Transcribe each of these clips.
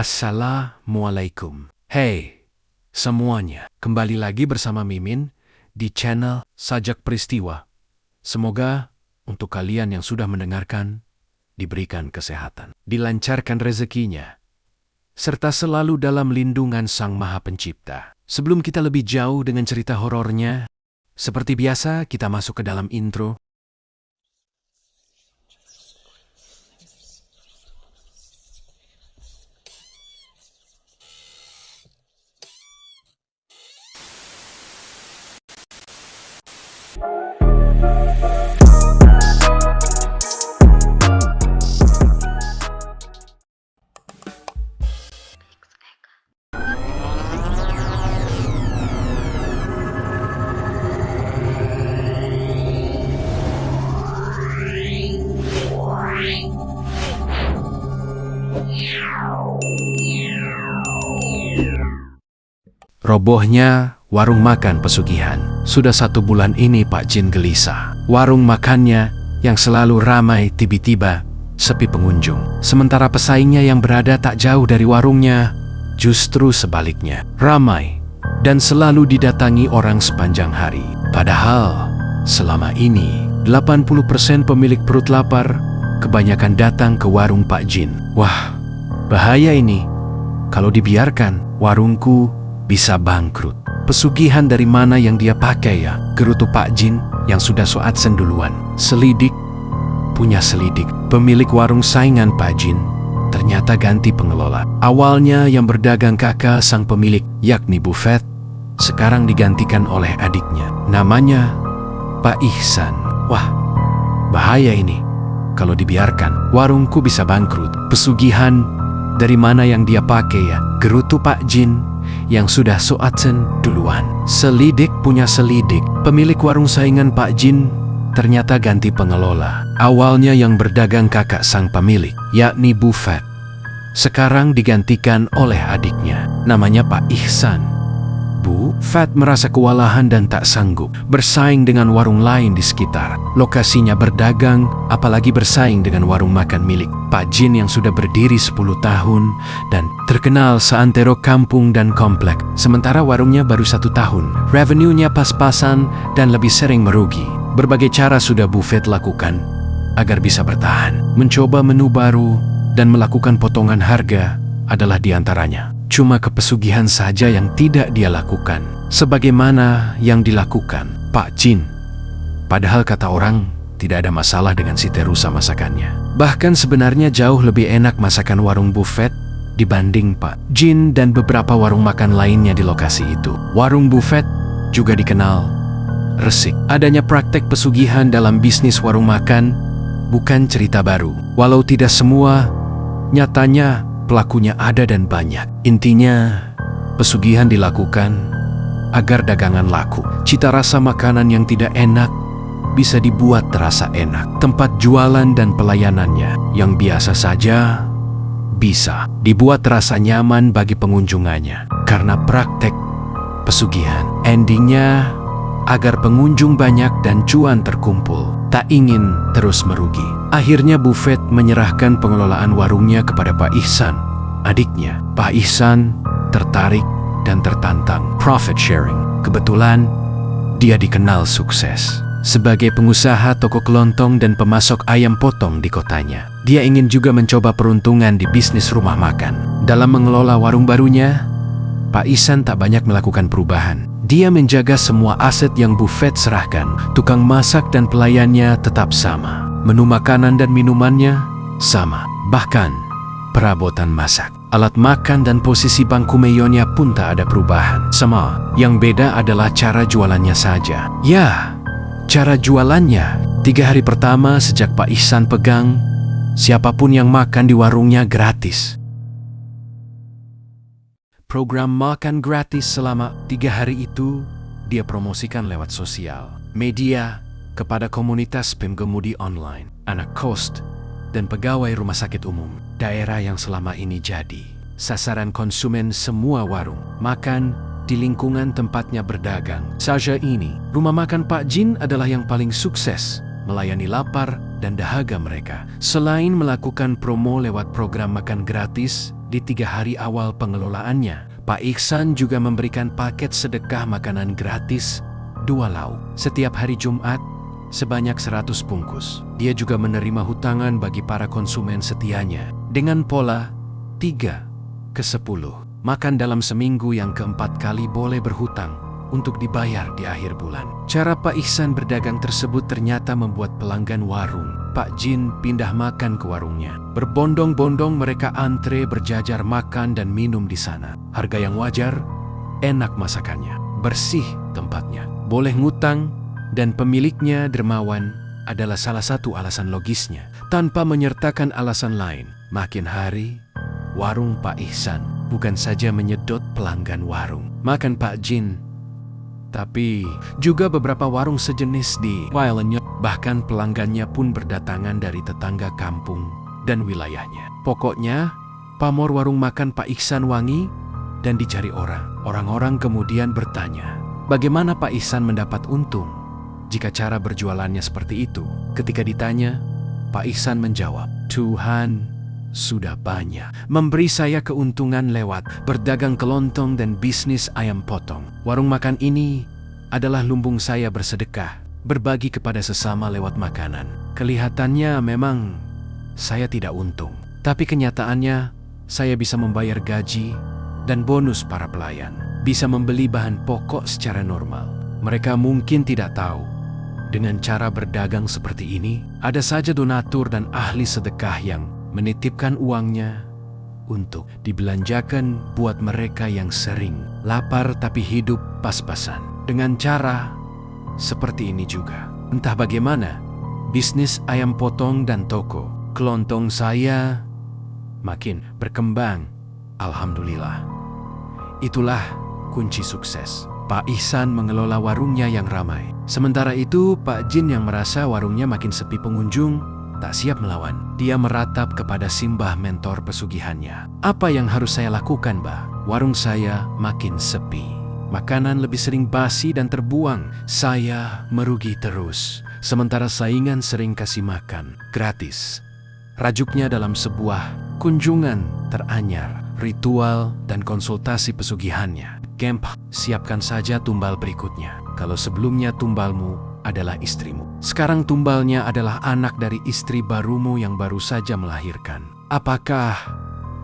Assalamualaikum. Hey, semuanya. Kembali lagi bersama Mimin di channel Sajak Peristiwa. Semoga untuk kalian yang sudah mendengarkan diberikan kesehatan, dilancarkan rezekinya, serta selalu dalam lindungan Sang Maha Pencipta. Sebelum kita lebih jauh dengan cerita horornya, seperti biasa kita masuk ke dalam intro. Robohnya warung makan pesugihan. Sudah 1 bulan ini Pak Jin gelisah. Warung makannya yang selalu ramai tiba-tiba sepi pengunjung. Sementara pesaingnya yang berada tak jauh dari warungnya justru sebaliknya, ramai dan selalu didatangi orang sepanjang hari. Padahal selama ini 80% pemilik perut lapar kebanyakan datang ke warung Pak Jin. Wah, bahaya ini. Kalau dibiarkan, warungku bisa bangkrut. Pesugihan dari mana yang dia pakai ya? Gerutu Pak Jin yang sudah so adsen duluan. Selidik punya selidik. Pemilik warung saingan Pak Jin ternyata ganti pengelola. Awalnya yang berdagang kakak sang pemilik, yakni Buffet, sekarang digantikan oleh adiknya. Namanya Pak Ihsan. Wah, bahaya ini. Kalau dibiarkan, warungku bisa bangkrut. Pesugihan dari mana yang dia pakai ya? Gerutu Pak Jin yang sudah so adsen duluan. Selidik punya selidik. Pemilik warung saingan Pak Jin ternyata ganti pengelola. Awalnya yang berdagang kakak sang pemilik, yakni Buffet, sekarang digantikan oleh adiknya, namanya Pak Ihsan. Buffet merasa kewalahan dan tak sanggup bersaing dengan warung lain di sekitar. Lokasinya berdagang, apalagi bersaing dengan warung makan milik Pak Jin yang sudah berdiri 10 tahun dan terkenal seantero kampung dan komplek. Sementara warungnya baru 1 tahun. Revenue-nya pas-pasan dan lebih sering merugi. Berbagai cara sudah Buffet lakukan agar bisa bertahan. Mencoba menu baru dan melakukan potongan harga adalah diantaranya. Cuma kepesugihan saja yang tidak dia lakukan, sebagaimana yang dilakukan Pak Jin. Padahal kata orang, tidak ada masalah dengan si terusa masakannya. Bahkan sebenarnya jauh lebih enak masakan warung Buffet dibanding Pak Jin dan beberapa warung makan lainnya di lokasi itu. Warung Buffet juga dikenal resik. Adanya praktek pesugihan dalam bisnis warung makan bukan cerita baru. Walau tidak semua, nyatanya pelakunya ada dan banyak. Intinya, pesugihan dilakukan agar dagangan laku. Cita rasa makanan yang tidak enak bisa dibuat terasa enak. Tempat jualan dan pelayanannya yang biasa saja bisa dibuat terasa nyaman bagi pengunjungannya. Karena praktek pesugihan, endingnya agar pengunjung banyak dan cuan terkumpul. Tak ingin terus merugi. Akhirnya Buffet menyerahkan pengelolaan warungnya kepada Pak Ihsan, adiknya. Pak Ihsan tertarik dan tertantang profit sharing. Kebetulan dia dikenal sukses sebagai pengusaha toko kelontong dan pemasok ayam potong di kotanya. Dia ingin juga mencoba peruntungan di bisnis rumah makan. Dalam mengelola warung barunya, Pak Ihsan tak banyak melakukan perubahan. Dia menjaga semua aset yang Buffet serahkan. Tukang masak dan pelayannya tetap sama. Menu makanan dan minumannya sama. Bahkan perabotan masak, alat makan dan posisi bangku meyonnya pun tak ada perubahan. Sama, yang beda adalah cara jualannya saja. Ya, cara jualannya. 3 hari pertama sejak Pak Ihsan pegang, siapapun yang makan di warungnya gratis. Program makan gratis selama 3 hari itu dia promosikan lewat sosial media kepada komunitas pengemudi online, anak kos, dan pegawai rumah sakit umum. Daerah yang selama ini jadi sasaran konsumen semua warung makan di lingkungan tempatnya berdagang. Saja ini, rumah makan Pak Jin adalah yang paling sukses melayani lapar dan dahaga mereka. Selain melakukan promo lewat program makan gratis Di 3 hari awal pengelolaannya, Pak Ihsan juga memberikan paket sedekah makanan gratis 2 lauk setiap hari Jumat sebanyak 100 bungkus. Dia juga menerima hutangan bagi para konsumen setianya dengan pola 3/10. Makan dalam seminggu, yang keempat kali boleh berhutang untuk dibayar di akhir bulan. Cara Pak Ihsan berdagang tersebut ternyata membuat pelanggan warung Pak Jin pindah makan ke warungnya. Berbondong-bondong mereka antre berjajar makan dan minum di sana. Harga yang wajar, enak masakannya, bersih tempatnya, boleh ngutang, dan pemiliknya dermawan adalah salah satu alasan logisnya. Tanpa menyertakan alasan lain, makin hari, warung Pak Ihsan bukan saja menyedot pelanggan warung makan Pak Jin, tapi juga beberapa warung sejenis di wilayahnya. Bahkan pelanggannya pun berdatangan dari tetangga kampung dan wilayahnya. Pokoknya, pamor warung makan Pak Ihsan wangi dan dicari orang. Orang-orang kemudian bertanya, bagaimana Pak Ihsan mendapat untung jika cara berjualannya seperti itu? Ketika ditanya, Pak Ihsan menjawab, Tuhan sudah banyak memberi saya keuntungan lewat berdagang kelontong dan bisnis ayam potong. Warung makan ini adalah lumbung saya bersedekah, berbagi kepada sesama lewat makanan. Kelihatannya memang saya tidak untung, tapi kenyataannya saya bisa membayar gaji dan bonus para pelayan, bisa membeli bahan pokok secara normal. Mereka mungkin tidak tahu, dengan cara berdagang seperti ini, ada saja donatur dan ahli sedekah yang menitipkan uangnya untuk dibelanjakan buat mereka yang sering lapar tapi hidup pas-pasan. Dengan cara seperti ini juga, entah bagaimana, bisnis ayam potong dan toko kelontong saya makin berkembang. Alhamdulillah. Itulah kunci sukses. Pak Ihsan mengelola warungnya yang ramai. Sementara itu, Pak Jin yang merasa warungnya makin sepi pengunjung, tak siap melawan. Dia meratap kepada simbah mentor pesugihannya. Apa yang harus saya lakukan, Mbah? Warung saya makin sepi. Makanan lebih sering basi dan terbuang. Saya merugi terus, sementara saingan sering kasih makan gratis. Rajuknya dalam sebuah kunjungan teranyar, ritual dan konsultasi pesugihannya. Kemp, siapkan saja tumbal berikutnya. Kalau sebelumnya tumbalmu adalah istrimu, sekarang tumbalnya adalah anak dari istri barumu yang baru saja melahirkan. Apakah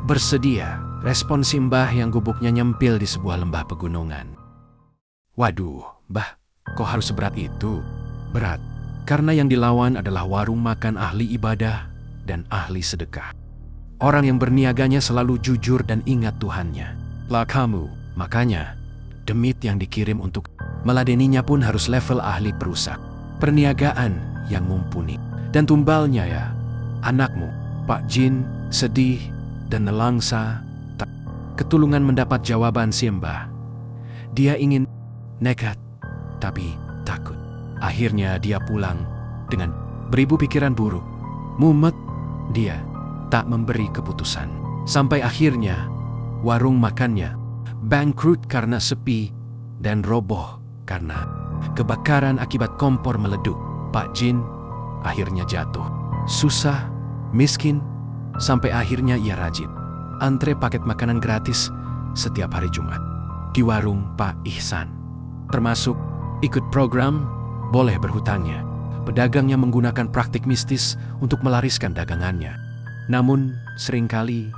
bersedia? Respon simbah yang gubuknya nyempil di sebuah lembah pegunungan. Waduh, Mbah, kok harus seberat itu? Berat, karena yang dilawan adalah warung makan ahli ibadah dan ahli sedekah. Orang yang berniaganya selalu jujur dan ingat Tuhannya. Lah kamu, makanya demit yang dikirim untuk meladeninya pun harus level ahli perusak. Perniagaan yang mumpuni. Dan tumbalnya ya, anakmu, Pak Jin, sedih dan nelangsa. Ketulungan mendapat jawaban simbah. Dia ingin nekat, tapi takut. Akhirnya dia pulang dengan beribu pikiran buruk. Mumet, dia tak memberi keputusan. Sampai akhirnya warung makannya bangkrut karena sepi dan roboh karena kebakaran akibat kompor meleduk. Pak Jin akhirnya jatuh. Susah, miskin, sampai akhirnya ia rajin antre paket makanan gratis setiap hari Jumat di warung Pak Ihsan. Termasuk ikut program boleh berhutangnya. Pedagangnya menggunakan praktik mistis untuk melariskan dagangannya. Namun seringkali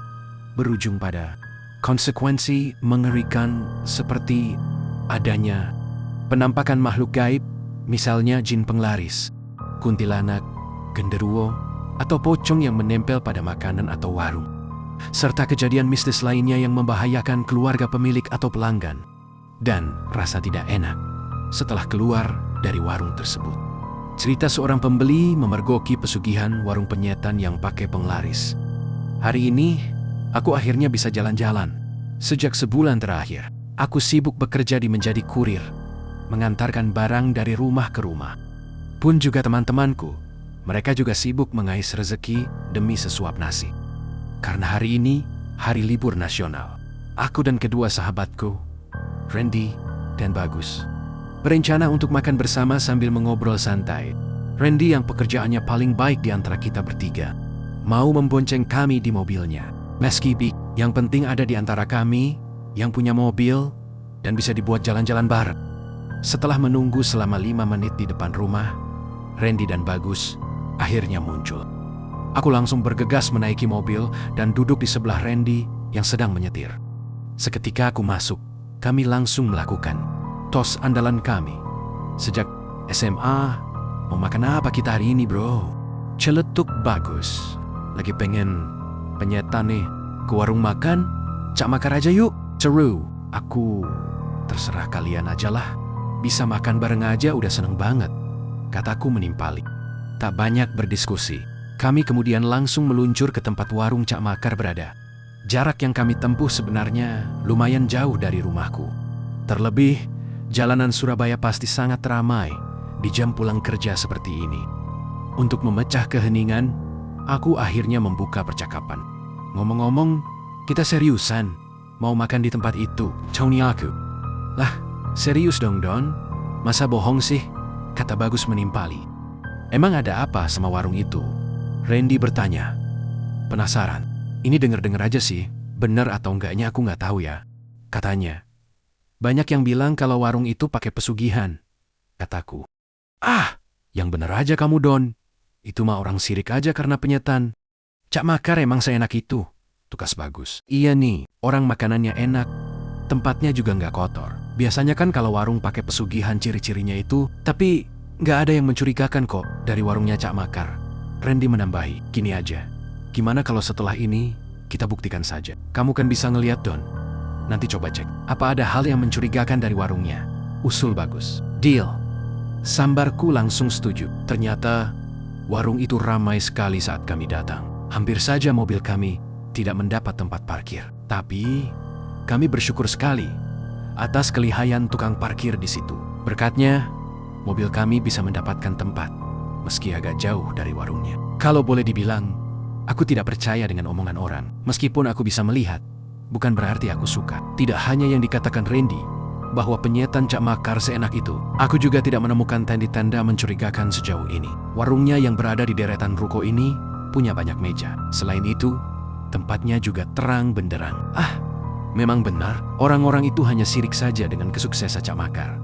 berujung pada konsekuensi mengerikan seperti adanya penampakan makhluk gaib, misalnya jin penglaris, kuntilanak, genderuwo, atau pocong yang menempel pada makanan atau warung. Serta kejadian mistis lainnya yang membahayakan keluarga pemilik atau pelanggan. Dan rasa tidak enak setelah keluar dari warung tersebut. Cerita seorang pembeli memergoki pesugihan warung penyetan yang pakai penglaris. Hari ini, aku akhirnya bisa jalan-jalan. Sejak sebulan terakhir, aku sibuk bekerja di menjadi kurir, mengantarkan barang dari rumah ke rumah. Pun juga teman-temanku, mereka juga sibuk mengais rezeki demi sesuap nasi. Karena hari ini, hari libur nasional. Aku dan kedua sahabatku, Randy dan Bagus, berencana untuk makan bersama sambil mengobrol santai. Randy yang pekerjaannya paling baik di antara kita bertiga, mau membonceng kami di mobilnya. Yang penting ada di antara kami yang punya mobil dan bisa dibuat jalan-jalan bareng. Setelah menunggu selama 5 menit di depan rumah, Randy dan Bagus akhirnya muncul. Aku langsung bergegas menaiki mobil dan duduk di sebelah Randy yang sedang menyetir. Seketika aku masuk, kami langsung melakukan tos andalan kami. Sejak SMA, mau makan apa kita hari ini, bro? Celetuk Bagus. Lagi pengen penyetan nih, ke warung makan, Cak Makar aja yuk. Seru. Aku terserah kalian aja lah. Bisa makan bareng aja udah seneng banget, kataku menimpali. Tak banyak berdiskusi. Kami kemudian langsung meluncur ke tempat warung Cak Makar berada. Jarak yang kami tempuh sebenarnya lumayan jauh dari rumahku. Terlebih, jalanan Surabaya pasti sangat ramai di jam pulang kerja seperti ini. Untuk memecah keheningan, aku akhirnya membuka percakapan. Ngomong-ngomong, kita seriusan mau makan di tempat itu, Tony aku. Lah, serius dong, Don. Masa bohong sih? Kata Bagus menimpali. Emang ada apa sama warung itu? Randy bertanya. Penasaran. Ini denger-denger aja sih. Bener atau enggaknya aku nggak tahu ya. Katanya. Banyak yang bilang kalau warung itu pakai pesugihan. Kataku. Ah, yang bener aja kamu, Don. Itu mah orang sirik aja karena penyetan. Cak Makar emang seenak itu, tukas Bagus. Iya nih, orang makanannya enak. Tempatnya juga nggak kotor. Biasanya kan kalau warung pakai pesugihan ciri-cirinya itu, tapi nggak ada yang mencurigakan kok dari warungnya Cak Makar. Randy menambahi, gini aja. Gimana kalau setelah ini kita buktikan saja? Kamu kan bisa ngeliat, Don. Nanti coba cek, apa ada hal yang mencurigakan dari warungnya? Usul Bagus. Deal. Sambarku langsung setuju. Ternyata warung itu ramai sekali saat kami datang. Hampir saja mobil kami tidak mendapat tempat parkir. Tapi kami bersyukur sekali atas kelihayan tukang parkir di situ. Berkatnya, mobil kami bisa mendapatkan tempat, meski agak jauh dari warungnya. Kalau boleh dibilang, aku tidak percaya dengan omongan orang. Meskipun aku bisa melihat, bukan berarti aku suka. Tidak hanya yang dikatakan Randy, bahwa penyetan Cak Makar seenak itu. Aku juga tidak menemukan tanda-tanda mencurigakan sejauh ini. Warungnya yang berada di deretan ruko ini punya banyak meja. Selain itu, tempatnya juga terang benderang. Ah, memang benar, orang-orang itu hanya sirik saja dengan kesuksesan Cak Makar.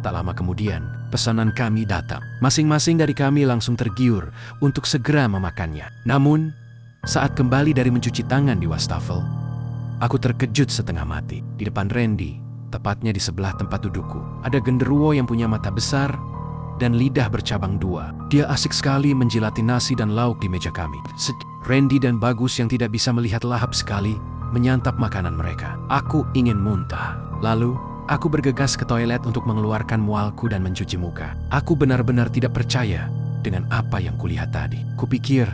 Tak lama kemudian, pesanan kami datang. Masing-masing dari kami langsung tergiur untuk segera memakannya. Namun, saat kembali dari mencuci tangan di wastafel, aku terkejut setengah mati. Di depan Randy, tepatnya di sebelah tempat dudukku, ada genderuwo yang punya mata besar dan lidah bercabang dua. Dia asik sekali menjilati nasi dan lauk di meja kami. Randy dan Bagus yang tidak bisa melihat lahap sekali menyantap makanan mereka. Aku ingin muntah. Lalu, aku bergegas ke toilet untuk mengeluarkan mualku dan mencuci muka. Aku benar-benar tidak percaya dengan apa yang kulihat tadi. Kupikir,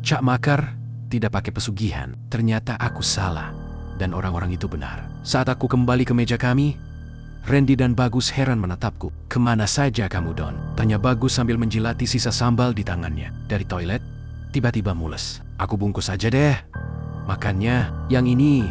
Cak Makar tidak pakai pesugihan. Ternyata aku salah dan orang-orang itu benar. Saat aku kembali ke meja kami, Randy dan Bagus heran menatapku. Kemana saja kamu, Don? Tanya Bagus sambil menjilati sisa sambal di tangannya. Dari toilet, tiba-tiba mules. Aku bungkus aja deh. Makannya, yang ini,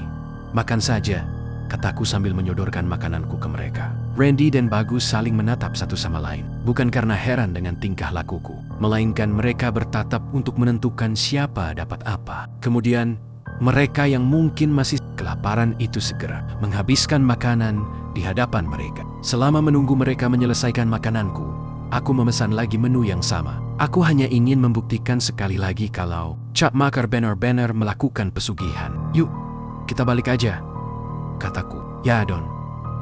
makan saja, kataku sambil menyodorkan makananku ke mereka. Randy dan Bagus saling menatap satu sama lain. Bukan karena heran dengan tingkah lakuku, melainkan mereka bertatap untuk menentukan siapa dapat apa. Kemudian, mereka yang mungkin masih kelaparan itu segera menghabiskan makanan di hadapan mereka. Selama menunggu mereka menyelesaikan makananku, aku memesan lagi menu yang sama. Aku hanya ingin membuktikan sekali lagi kalau Cak Makar benar-benar melakukan pesugihan. Yuk, kita balik aja, kataku. Ya, Don.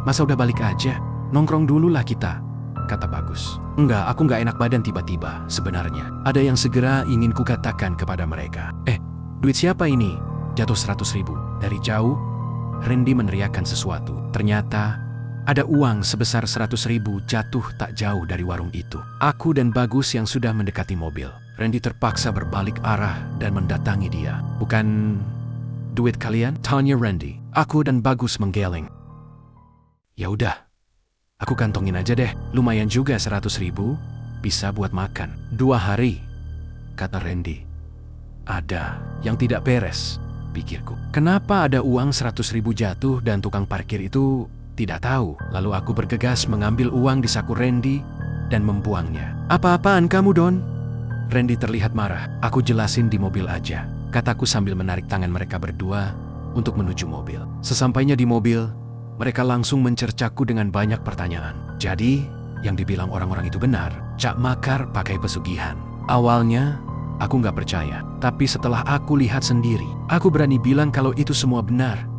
Masa udah balik aja? Nongkrong dulu lah kita, kata Bagus. Enggak, aku nggak enak badan tiba-tiba sebenarnya. Ada yang segera ingin kukatakan kepada mereka. Duit siapa ini? Jatuh 100.000. Dari jauh, Randy meneriakkan sesuatu. Ternyata, ada uang sebesar 100.000 jatuh tak jauh dari warung itu. Aku dan Bagus yang sudah mendekati mobil. Randy terpaksa berbalik arah dan mendatangi dia. Bukan duit kalian? Tanya Randy. Aku dan Bagus menggeleng. Ya udah, aku kantongin aja deh. Lumayan juga 100.000, bisa buat makan 2 hari, kata Randy. Ada yang tidak beres, pikirku. Kenapa ada uang 100.000 jatuh dan tukang parkir itu tidak tahu? Lalu aku bergegas mengambil uang di saku Randy dan membuangnya. Apa-apaan kamu, Don? Randy terlihat marah. Aku jelasin di mobil aja, kataku sambil menarik tangan mereka berdua untuk menuju mobil. Sesampainya di mobil, mereka langsung mencercaku dengan banyak pertanyaan. Jadi, yang dibilang orang-orang itu benar, Cak Makar pakai pesugihan. Awalnya, aku nggak percaya. Tapi setelah aku lihat sendiri, aku berani bilang kalau itu semua benar.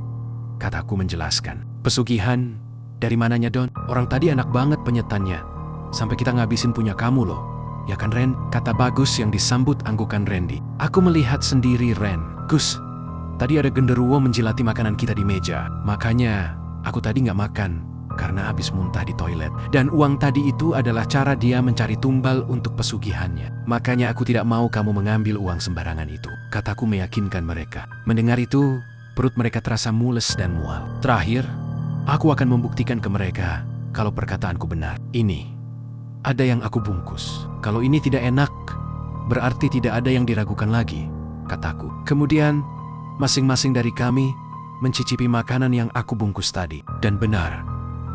Kataku menjelaskan. Pesugihan? Dari mananya, Don? Orang tadi enak banget penyetannya. Sampai kita ngabisin punya kamu loh. Ya kan, Ren? Kata Bagus yang disambut anggukan Randy. Aku melihat sendiri, Ren. Gus, tadi ada genderuwo menjilati makanan kita di meja. Makanya, aku tadi nggak makan karena habis muntah di toilet. Dan uang tadi itu adalah cara dia mencari tumbal untuk pesugihannya. Makanya aku tidak mau kamu mengambil uang sembarangan itu. Kataku meyakinkan mereka. Mendengar itu, perut mereka terasa mules dan mual. Terakhir, aku akan membuktikan ke mereka kalau perkataanku benar. Ini, ada yang aku bungkus. Kalau ini tidak enak, berarti tidak ada yang diragukan lagi, kataku. Kemudian, masing-masing dari kami mencicipi makanan yang aku bungkus tadi. Dan benar,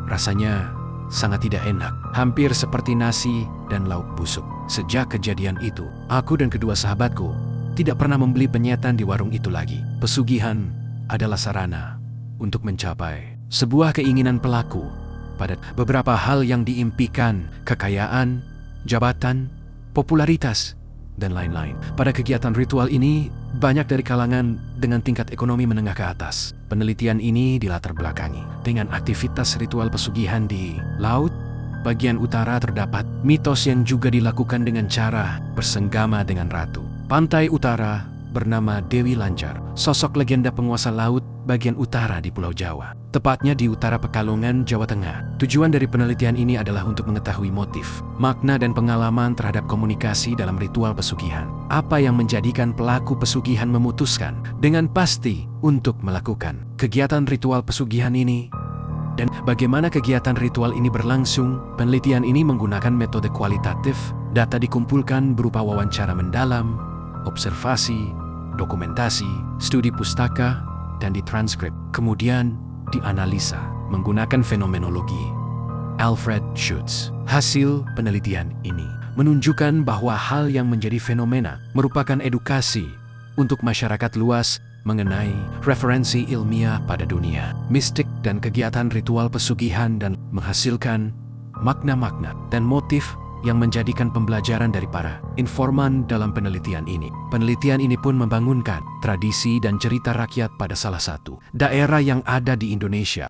rasanya sangat tidak enak. Hampir seperti nasi dan lauk busuk. Sejak kejadian itu, aku dan kedua sahabatku tidak pernah membeli penyetan di warung itu lagi. Pesugihan adalah sarana untuk mencapai sebuah keinginan pelaku pada beberapa hal yang diimpikan, kekayaan, jabatan, popularitas, dan lain-lain. Pada kegiatan ritual ini, banyak dari kalangan dengan tingkat ekonomi menengah ke atas. Penelitian ini dilatar belakangi dengan aktivitas ritual pesugihan di laut. Bagian utara terdapat mitos yang juga dilakukan dengan cara bersenggama dengan ratu. Pantai utara bernama Dewi Lancar, sosok legenda penguasa laut bagian utara di Pulau Jawa, tepatnya di utara Pekalongan, Jawa Tengah. Tujuan dari penelitian ini adalah untuk mengetahui motif, makna dan pengalaman terhadap komunikasi dalam ritual pesugihan. Apa yang menjadikan pelaku pesugihan memutuskan dengan pasti untuk melakukan kegiatan ritual pesugihan ini, dan bagaimana kegiatan ritual ini berlangsung. Penelitian ini menggunakan metode kualitatif. Data dikumpulkan berupa wawancara mendalam, observasi, dokumentasi, studi pustaka, dan ditranskrip. Kemudian dianalisa menggunakan fenomenologi Alfred Schutz. Hasil penelitian ini menunjukkan bahwa hal yang menjadi fenomena merupakan edukasi untuk masyarakat luas mengenai referensi ilmiah pada dunia mistik dan kegiatan ritual pesugihan, dan menghasilkan makna-makna dan motif yang menjadikan pembelajaran dari para informan dalam penelitian ini. Penelitian ini pun membangunkan tradisi dan cerita rakyat pada salah satu daerah yang ada di Indonesia.